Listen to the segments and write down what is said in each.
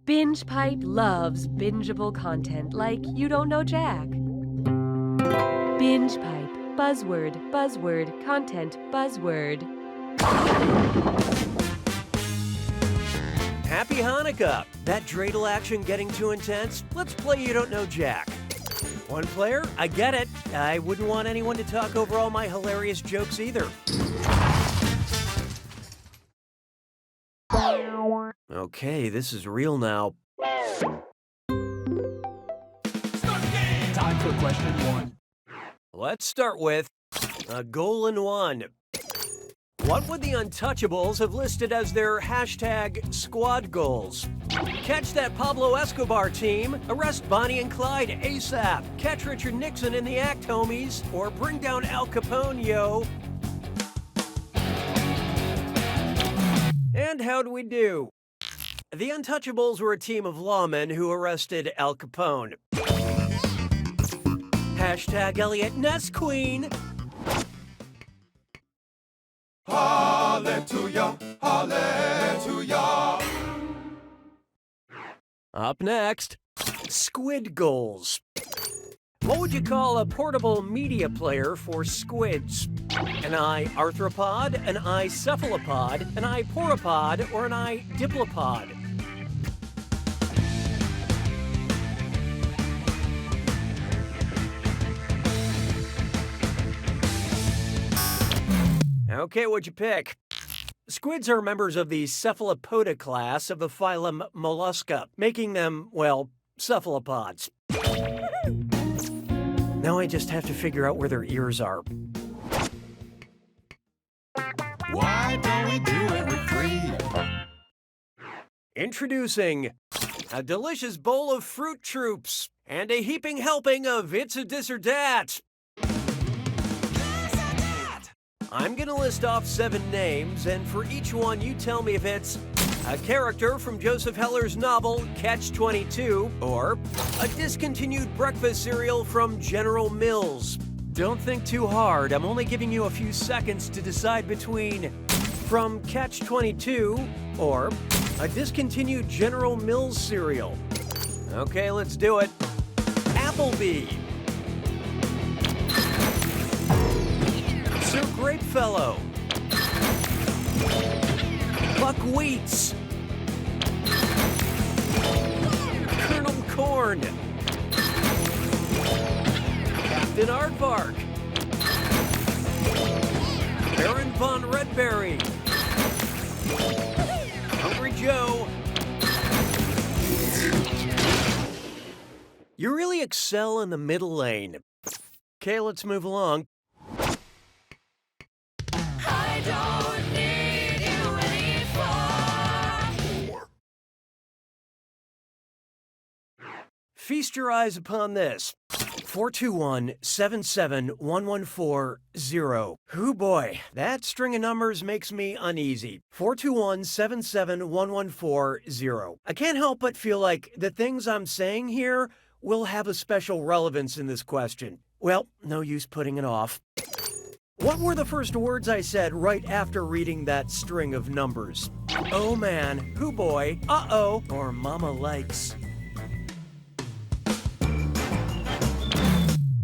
Binge Pipe loves bingeable content like You Don't Know Jack. Binge Pipe, buzzword, buzzword, content, buzzword. Happy Hanukkah! That dreidel action getting too intense? Let's play You Don't Know Jack. One player? I get it. I wouldn't want anyone to talk over all my hilarious jokes either. Okay, this is real now. Time for question one. Let's start with a goal in one. What would the Untouchables have listed as their hashtag squad goals? Catch that Pablo Escobar team, arrest Bonnie and Clyde ASAP, catch Richard Nixon in the act, homies, or bring down Al Capone, yo. And how'd we do? The Untouchables were a team of lawmen who arrested Al Capone. Hashtag Elliot Ness Queen. Hallelujah, hallelujah. Up next, squid goals. What would you call a portable media player for squids? An eye arthropod, an eye cephalopod, an eye poropod, or an eye diplopod? Okay, what'd you pick? Squids are members of the Cephalopoda class of the phylum Mollusca, making them, well, cephalopods. Now I just have to figure out where their ears are. Why don't we do it with three? Introducing a delicious bowl of Fruit Troops and a heaping helping of It's a Dis or Dat. I'm gonna list off 7 names, and for each one you tell me if it's a character from Joseph Heller's novel Catch-22 or a discontinued breakfast cereal from General Mills. Don't think too hard, I'm only giving you a few seconds to decide between from Catch-22 or a discontinued General Mills cereal. Okay, let's do it. Applebee. Sir Grapefellow. Buckwheats. Colonel Corn. Captain Aardvark. Baron Von Redberry. Hungry Joe. You really excel in the middle lane. Okay, let's move along. I don't need you anymore. Feast your eyes upon this. 421-77114-0. Hoo boy, that string of numbers makes me uneasy. 421-77114-0. I can't help but feel like the things I'm saying here will have a special relevance in this question. Well, no use putting it off. What were the first words I said right after reading that string of numbers? Oh man, hoo boy, uh-oh, or mama likes.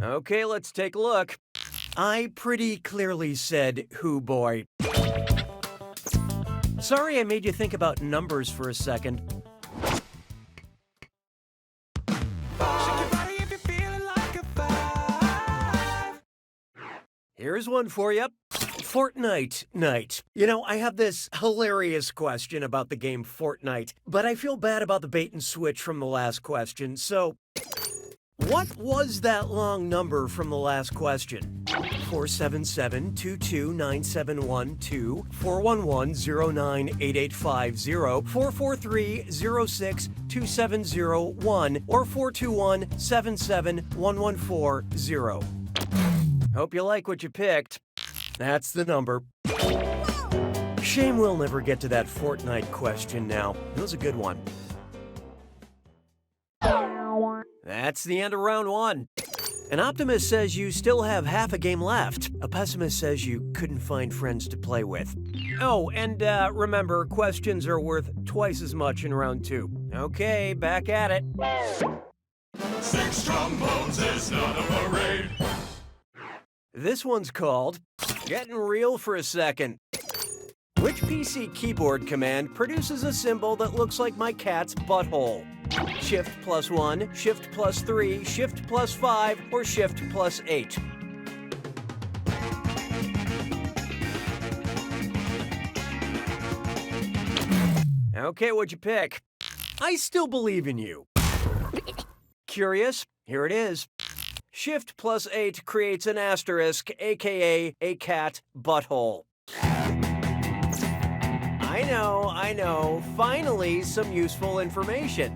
Okay, let's take a look. I pretty clearly said hoo boy. Sorry I made you think about numbers for a second. Here's one for you. Fortnite night. You know, I have this hilarious question about the game Fortnite, but I feel bad about the bait and switch from the last question, so what was that long number from the last question? 477-229-712, 411-09-8850, 443-06-2701, or 421-77114-0. Hope you like what you picked. That's the number. Shame we'll never get to that Fortnite question now. It was a good one. That's the end of round 1. An optimist says you still have half a game left. A pessimist says you couldn't find friends to play with. Oh, and remember, questions are worth twice as much in round 2. Okay, back at it. 6 trombones is not a parade. This one's called Getting Real for a Second. Which PC keyboard command produces a symbol that looks like my cat's butthole? Shift +1, Shift +3, Shift +5, or Shift +8? Okay, what'd you pick? I still believe in you. Curious? Here it is. Shift +8 creates an asterisk, aka a cat butthole. I know. Finally, some useful information.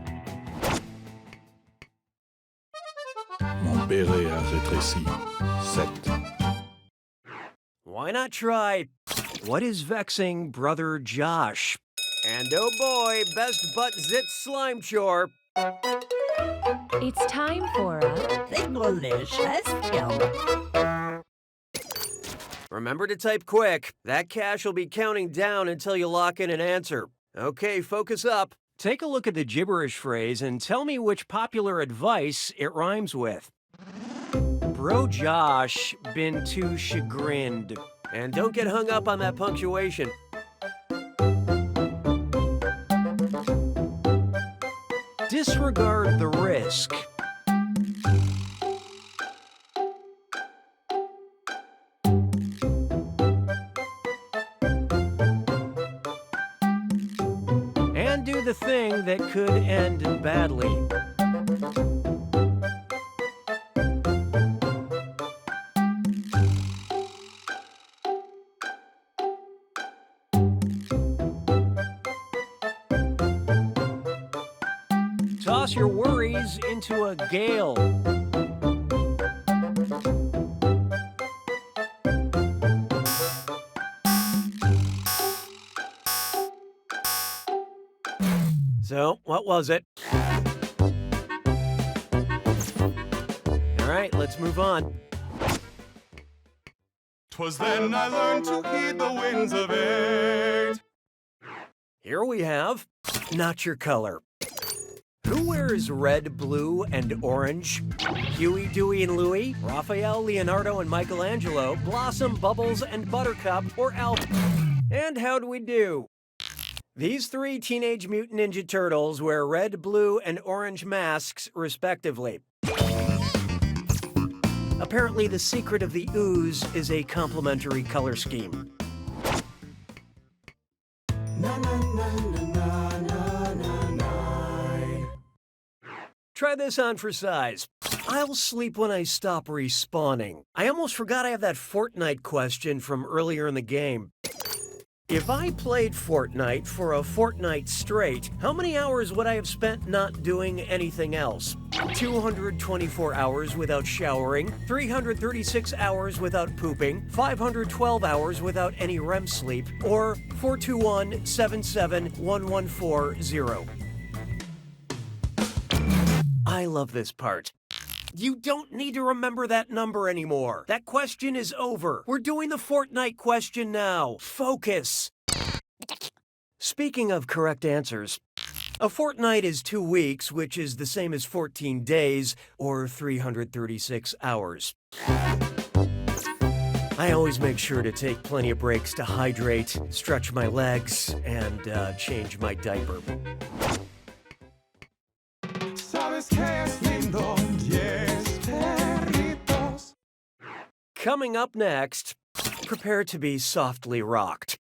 Mon béret a rétréci. 7. Why not try What is Vexing Brother Josh? And oh boy, best butt zit slime chore. It's time for a Delicious film. Remember to type quick. That cache will be counting down until you lock in an answer. Okay, focus up. Take a look at the gibberish phrase and tell me which popular advice it rhymes with. Bro Josh been too chagrined. And don't get hung up on that punctuation. Disregard the risk. And do the thing that could end badly. Toss your worries into a gale. So, what was it? All right, let's move on. 'Twas then I learned to heed the winds of 8. Here we have Not Your Color. Who wears red, blue, and orange? Huey, Dewey, and Louie, Raphael, Leonardo, and Michelangelo, Blossom, Bubbles, and Buttercup, or Alf. And how do we do? These 3 Teenage Mutant Ninja Turtles wear red, blue, and orange masks, respectively. Apparently, the secret of the ooze is a complementary color scheme. Try this on for size. I'll sleep when I stop respawning. I almost forgot I have that Fortnite question from earlier in the game. If I played Fortnite for a fortnight straight, how many hours would I have spent not doing anything else? 224 hours without showering, 336 hours without pooping, 512 hours without any REM sleep, or 421-77-1140. I love this part. You don't need to remember that number anymore. That question is over. We're doing the Fortnite question now. Focus. Speaking of correct answers, a fortnight is 2 weeks, which is the same as 14 days, or 336 hours. I always make sure to take plenty of breaks to hydrate, stretch my legs, and change my diaper. Sabes que es lindo, 10 perritos. Coming up next, prepare to be softly rocked.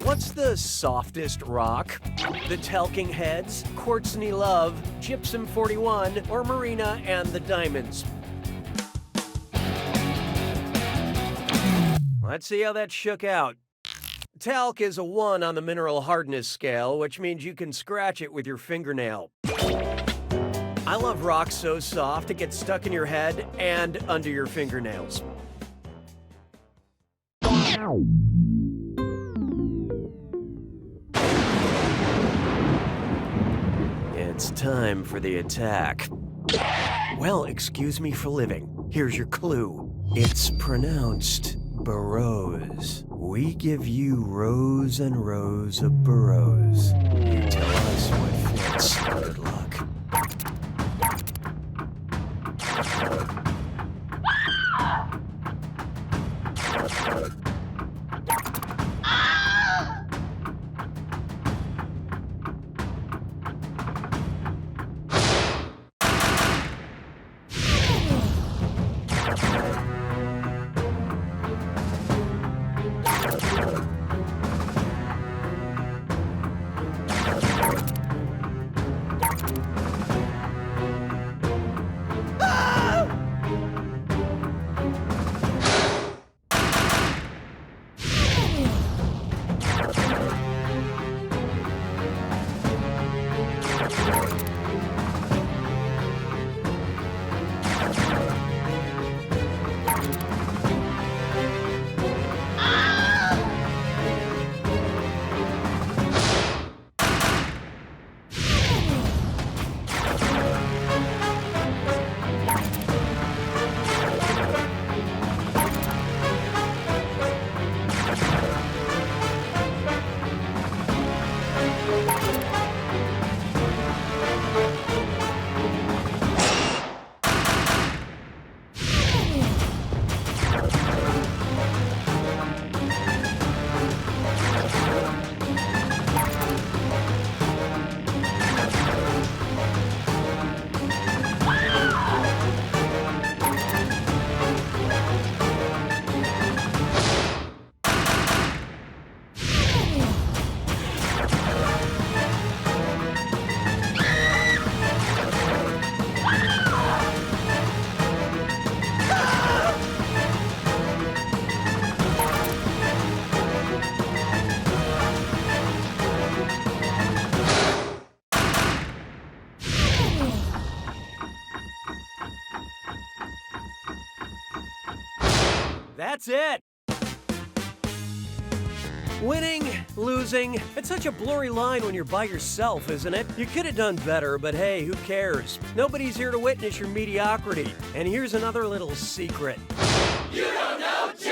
What's the softest rock? The Talking Heads, Courtney Love, Gypsum 41, or Marina and the Diamonds? Let's see how that shook out. Talc is a 1 on the mineral hardness scale, which means you can scratch it with your fingernail. I love rocks so soft it gets stuck in your head and under your fingernails. It's time for the attack. Well, excuse me for living. Here's your clue. It's pronounced Burrows. We give you rows and rows of burrows. You tell us what fits. Good luck. That's it! Winning, losing, it's such a blurry line when you're by yourself, isn't it? You could have done better, but hey, who cares? Nobody's here to witness your mediocrity. And here's another little secret. You don't know Jack!